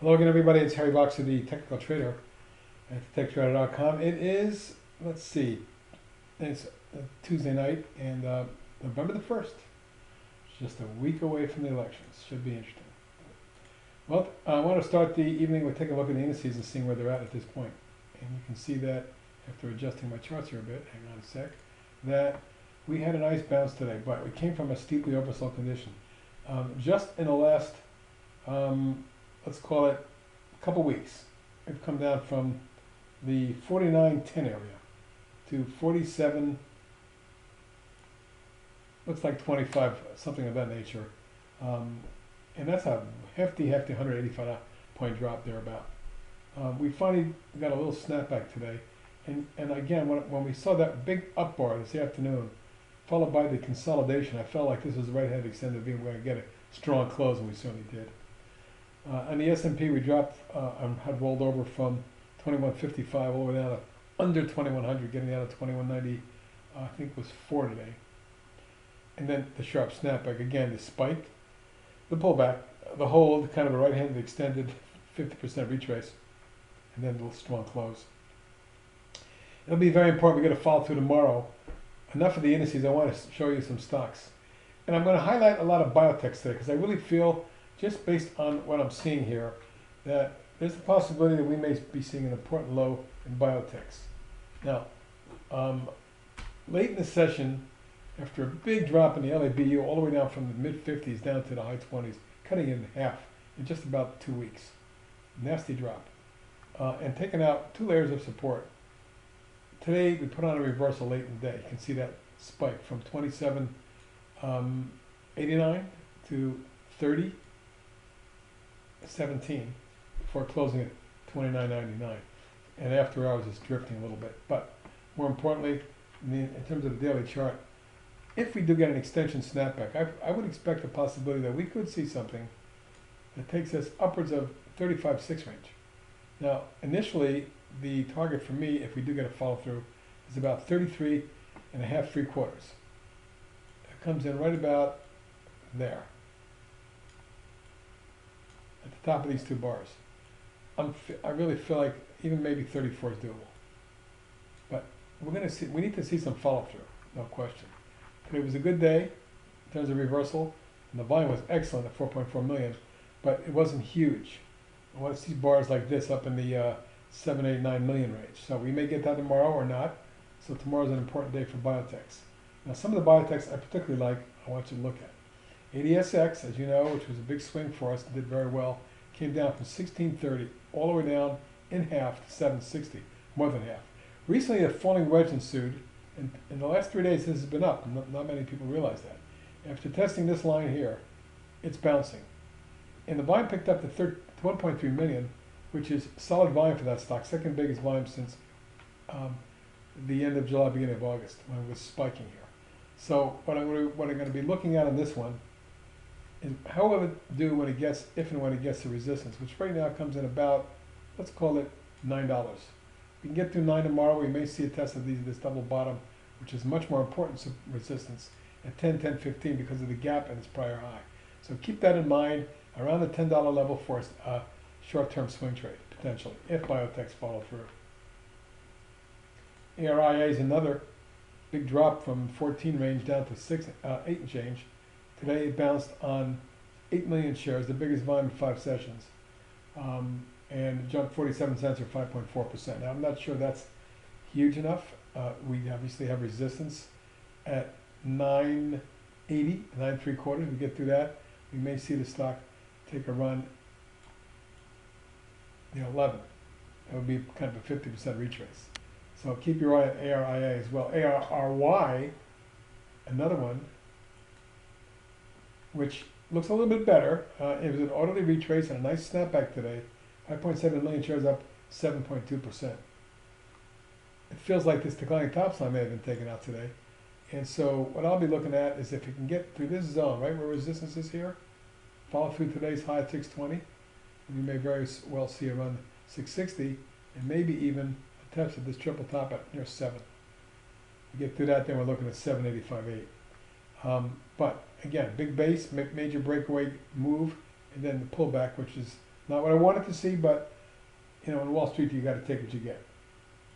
Hello again, everybody. It's Harry Boxer, the technical trader at techtrader.com. It is, let's see, it's Tuesday night and November the 1st. It's just a week away from the elections. Should be interesting. Well, I want to start the evening with taking a look at the indices and seeing where they're at this point. And you can see that after adjusting my charts here a bit, hang on a sec, that we had a nice bounce today, but we came from a steeply oversold condition. Just in the last let's call it a couple weeks, we've come down from the 49.10 area to 47, looks like 25, something of that nature. And that's a hefty 185 point drop thereabout. We finally got a little snapback today. And again, when we saw that big up bar this afternoon, followed by the consolidation, I felt like this was the right hand extended V. We're going to get a strong close, and we certainly did. On the S&P, we dropped, had rolled over from 2155 all the way down to under 2100, getting down to 2190, I think was 4 today. And then the sharp snapback again, the spike, the pullback, the hold, kind of a right-handed extended 50% retrace, and then a little strong close. It'll be very important. We're going to follow through tomorrow. Enough of the indices. I want to show you some stocks. And I'm going to highlight a lot of biotechs today because I really feel, just based on what I'm seeing here, that there's a possibility that we may be seeing an important low in biotechs. Now, late in the session, after a big drop in the LABU all the way down from the mid-50s down to the high 20s, cutting it in half in just about 2 weeks. Nasty drop. And taking out 2 layers of support. Today, we put on a reversal late in the day. You can see that spike from 27.89 to 30.17 before closing at 29.99. And after hours, it's drifting a little bit. But more importantly, in terms of the daily chart, if we do get an extension snapback, I would expect a possibility that we could see something that takes us upwards of 35.6 range. Now, initially, the target for me, if we do get a follow through, is about 33.5, 3/4. It comes in right about there, at the top of these 2 bars. I really feel like even maybe 34 is doable. But we're going to see. We need to see some follow through, no question. Today was a good day in terms of reversal, and the volume was excellent at 4.4 million, but it wasn't huge. I want to see bars like this up in the 7, 8, 9 million range. So we may get that tomorrow or not. So tomorrow is an important day for biotechs. Now some of the biotechs I particularly like, I want you to look at. ADSX, as you know, which was a big swing for us, did very well, came down from 1630 all the way down in half to 760, more than half. Recently a falling wedge ensued, and in the last 3 days this has been up. Not many people realize that. After testing this line here, it's bouncing. And the volume picked up to 1.3 million, which is solid volume for that stock, second biggest volume since the end of July, beginning of August, when it was spiking here. So what I'm going to be looking at on this one is how will it do when it gets, if and when it gets to resistance, which right now comes in about, let's call it $9. We can get through 9 tomorrow. We may see a test of this double bottom, which is much more important resistance at 10, 10, 15 because of the gap and its prior high. So keep that in mind around the $10 level for a short-term swing trade, potentially, if biotechs follow through. ARIA is another big drop from 14 range down to 8 and change. Today it bounced on 8 million shares, the biggest volume in 5 sessions, and jumped 47 cents or 5.4%. Now I'm not sure that's huge enough. We obviously have resistance at 9.80, 9 3/4. We get through that, we may see the stock take a run. 11. That would be kind of a 50% retrace. So keep your eye on ARIA as well. ARRY, another one, which looks a little bit better. It was an orderly retrace and a nice snapback today. 5.7 million shares up 7.2%. It feels like this declining top line may have been taken out today. And so what I'll be looking at is if you can get through this zone, right where resistance is here, follow through today's high at 620, and you may very well see around 660, and maybe even a test of this triple top at near 7. You get through that, then we're looking at 785.8. But again, big base, major breakaway move, and then the pullback, which is Not what I wanted to see, but you know, in Wall Street, you got to take what you get.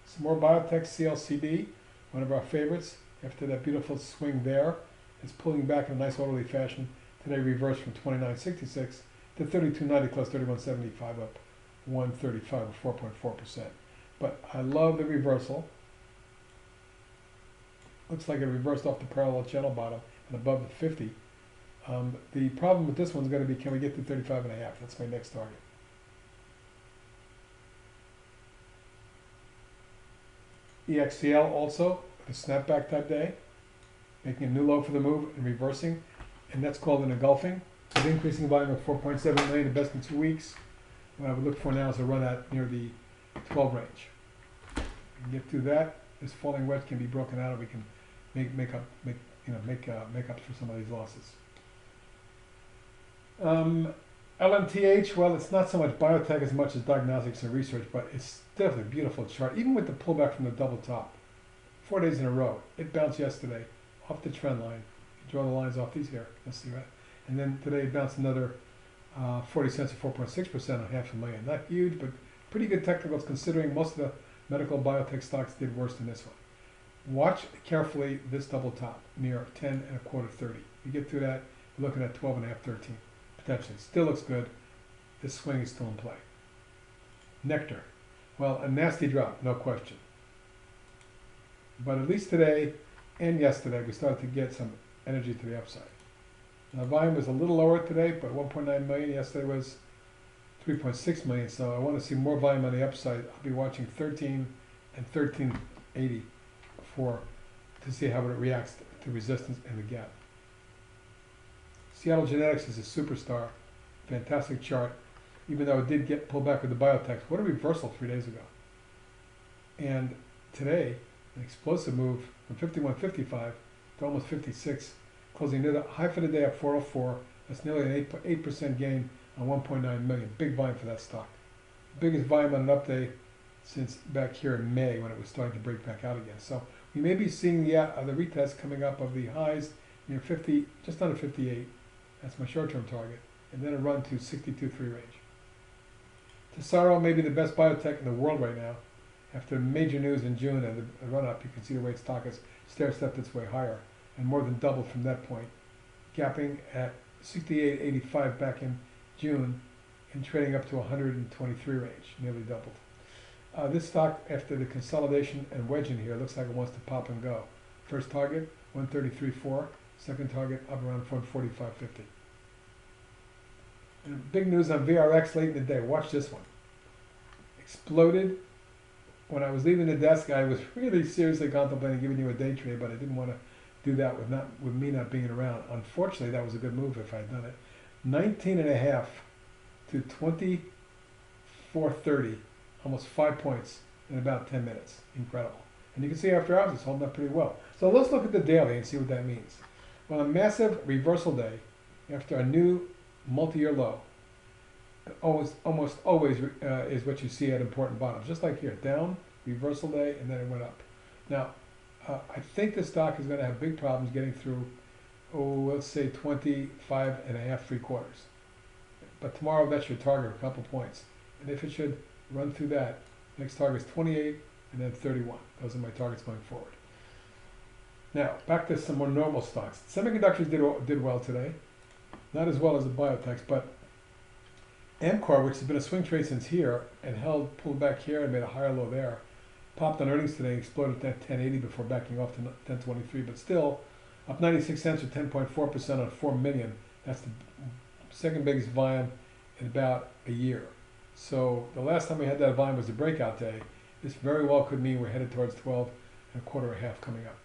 Some more biotech CLCD, one of our favorites. After that beautiful swing there, it's pulling back in a nice orderly fashion. Today reversed from 29.66 to 32.90, close 31.75, up 135 or 4.4%. But I love the reversal. Looks like it reversed off the parallel channel bottom and above the 50. The problem with this one's going to be, can we get to 35.5? That's my next target. EXCL also, a snapback type day, making a new low for the move and reversing, and that's called an engulfing. With increasing volume of 4.7 million, the best in 2 weeks. What I would look for now is a run at near the 12 range. We can get through that. This falling wedge can be broken out, and we can make up for some of these losses. LNTH, well, it's not so much biotech as much as diagnostics and research, but it's definitely a beautiful chart. Even with the pullback from the double top, 4 days in a row, it bounced yesterday off the trend line. You draw the lines off these here, let's see that. And then today it bounced another 40 cents or 4.6% on $500,000. Not huge, but pretty good technicals considering most of the medical biotech stocks did worse than this one. Watch carefully this double top near 10 1/4, 30. You get through that, you're looking at 12.5, 13. Potentially. Still looks good. This swing is still in play. Nectar. Well, a nasty drop, no question. But at least today and yesterday, we started to get some energy to the upside. Now, volume was a little lower today, but 1.9 million. Yesterday was 3.6 million. So I want to see more volume on the upside. I'll be watching 13 and 1380 to see how it reacts to resistance and the gap. Seattle Genetics is a superstar, fantastic chart, even though it did get pulled back with the biotechs. What a reversal 3 days ago. And today, an explosive move from 51.55 to almost 56, closing near the high for the day at 404. That's nearly an 8% gain on 1.9 million. Big volume for that stock. Biggest volume on an up day since back here in May when it was starting to break back out again. So we may be seeing the retest coming up of the highs near 50, just under 58. That's my short-term target, and then a run to 62.3 range. TSRO may be the best biotech in the world right now. After major news in June and the run-up, you can see the way stock has stair-stepped its way higher, and more than doubled from that point, gapping at 68.85 back in June, and trading up to 123 range, nearly doubled. This stock, after the consolidation and wedge in here, looks like it wants to pop and go. First target, 133.4. Second target up around 145.50. And big news on VRX late in the day. Watch this one. Exploded. When I was leaving the desk, I was really seriously contemplating giving you a day trade, but I didn't want to do that with me not being around. Unfortunately, that was a good move if I'd done it. 19.5 to 24.30, almost 5 points in about 10 minutes. Incredible. And you can see after hours it's holding up pretty well. So let's look at the daily and see what that means. Well, a massive reversal day after a new multi-year low almost always is what you see at important bottoms. Just like here, down, reversal day, and then it went up. Now, I think the stock is going to have big problems getting through, let's say 25.5, 3/4. But tomorrow, that's your target, a couple points. And if it should run through that, next target is 28 and then 31. Those are my targets going forward. Now, back to some more normal stocks. Semiconductors did well today. Not as well as the biotechs, but Amcor, which has been a swing trade since here and pulled back here and made a higher low there, popped on earnings today, exploded at 1080 before backing off to 1023, but still up 96 cents or 10.4% on 4 million. That's the second biggest volume in about a year. So the last time we had that volume was the breakout day. This very well could mean we're headed towards 12.25 coming up.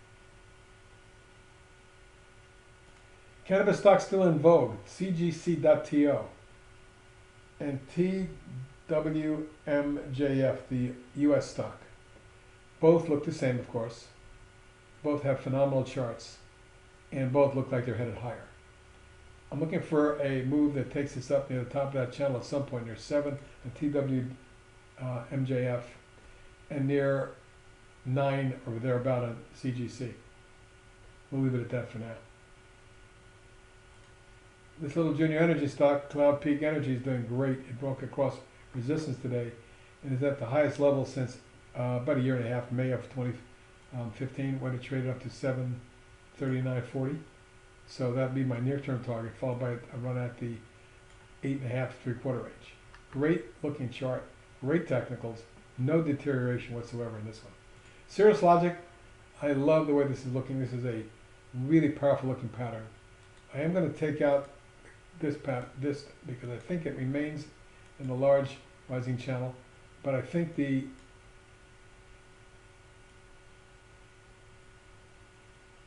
Cannabis stocks still in vogue, CGC.TO and TWMJF, the US stock. Both look the same, of course. Both have phenomenal charts, and both look like they're headed higher. I'm looking for a move that takes us up near the top of that channel at some point, near 7 and TWMJF, and near 9 or thereabout on CGC. We'll leave it at that for now. This little junior energy stock, Cloud Peak Energy, is doing great. It broke across resistance today and is at the highest level since about a year and a half, May of 2015, when it traded up to 739.40. So that'd be my near-term target, followed by a run at the 8.5 3/4 range. Great looking chart, great technicals, no deterioration whatsoever in this one. Cirrus Logic, I love the way this is looking. This is a really powerful looking pattern. I am going to take out this because I think it remains in the large rising channel, but I think the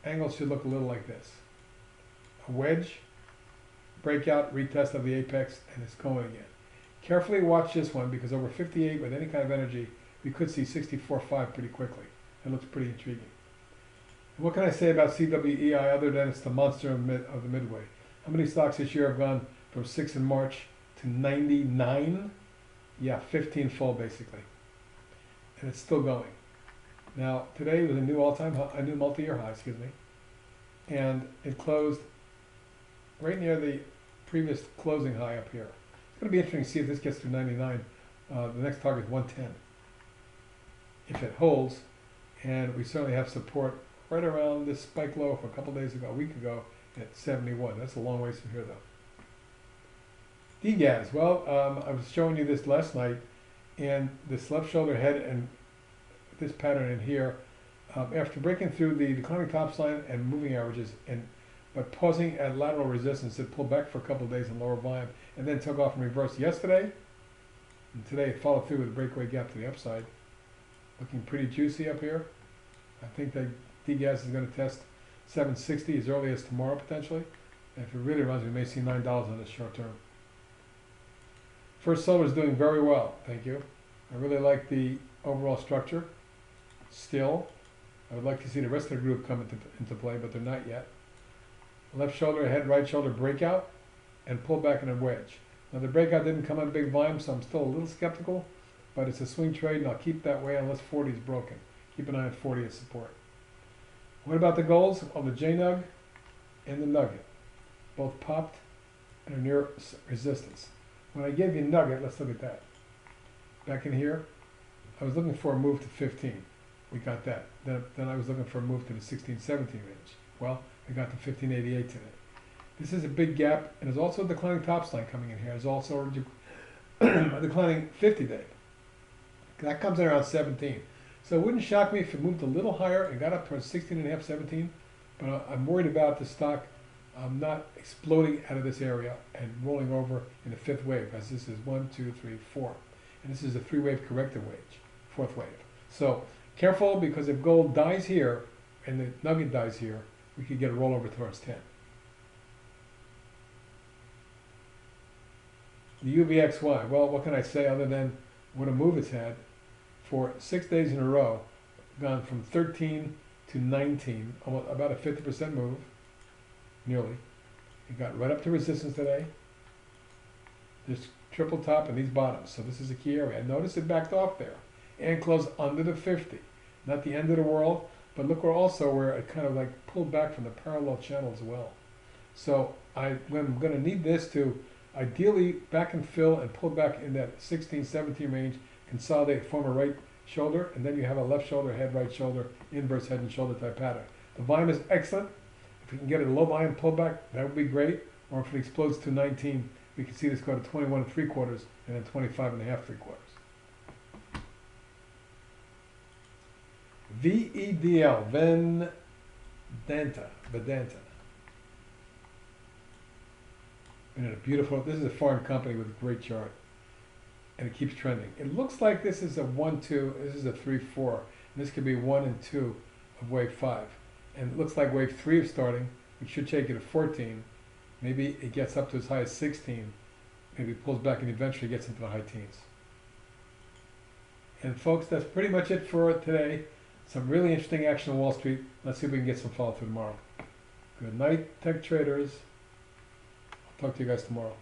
angle should look a little like this. A wedge, breakout, retest of the apex, and it's going again. Carefully watch this one because over 58 with any kind of energy, we could see 64.5 pretty quickly. It looks pretty intriguing. And what can I say about CWEI other than it's the monster of the midway? How many stocks this year have gone from 6 in March to 99? Yeah, 15-fold basically. And it's still going. Now, today was a new all-time high, a new multi-year high, excuse me. And it closed right near the previous closing high up here. It's going to be interesting to see if this gets to 99. The next target is 110. If it holds, and we certainly have support right around this spike low from a couple days ago, a week ago, at 71. That's a long ways from here, though. DGAS. Well, I was showing you this last night, and this left shoulder head and this pattern in here, after breaking through the declining top line and moving averages, but pausing at lateral resistance, it pulled back for a couple of days in lower volume, and then took off in reverse yesterday. And today it followed through with a breakaway gap to the upside. Looking pretty juicy up here. I think that DGAS is going to test 760 as early as tomorrow potentially. And if it really runs, we may see $9 on this short term. First Solar is doing very well, thank you. I really like the overall structure. Still, I would like to see the rest of the group come into play, but they're not yet. Left shoulder, head, right shoulder breakout, and pull back in a wedge. Now the breakout didn't come on big volume, so I'm still a little skeptical, but it's a swing trade, and I'll keep that way unless 40 is broken. Keep an eye on 40 as support. What about the goals? Well, the JNUG and the Nugget. Both popped and are near resistance. When I gave you Nugget, let's look at that. Back in here, I was looking for a move to 15. We got that. Then I was looking for a move to the 16, 17 range. Well, I got to 1588 today. This is a big gap, and there's also a declining top line coming in here. There's also a declining 50-day. That comes in around 17. So it wouldn't shock me if it moved a little higher and got up towards 16.5, 17. But I'm worried about the stock not exploding out of this area and rolling over in the fifth wave, as this is 1, 2, 3, 4. And this is a three-wave corrective wave, fourth wave. So careful, because if gold dies here and the Nugget dies here, we could get a rollover towards 10. The UVXY, well, what can I say other than what a move it's had for 6 days in a row, gone from 13 to 19, almost about a 50% move, nearly. It got right up to resistance today. This triple top and these bottoms, so this is a key area. Notice it backed off there and closed under the 50. Not the end of the world, but look where it kind of like pulled back from the parallel channel as well. So I'm going to need this to ideally back and fill and pull back in that 16, 17 range, consolidate, form a right shoulder, and then you have a left shoulder, head, right shoulder, inverse head and shoulder type pattern. The volume is excellent. If we can get a low volume pullback, that would be great. Or if it explodes to 19, we can see this go to 21 3/4 and then 25.5 3/4. VEDL, Vedanta. And a beautiful, this is a foreign company with a great chart. And it keeps trending. It looks like this is a 1, 2, this is a 3, 4. And this could be 1 and 2 of wave 5. And it looks like wave 3 is starting, which should take it to 14. Maybe it gets up to as high as 16. Maybe it pulls back and eventually gets into the high teens. And folks, that's pretty much it for today. Some really interesting action on Wall Street. Let's see if we can get some follow through tomorrow. Good night, tech traders. I'll talk to you guys tomorrow.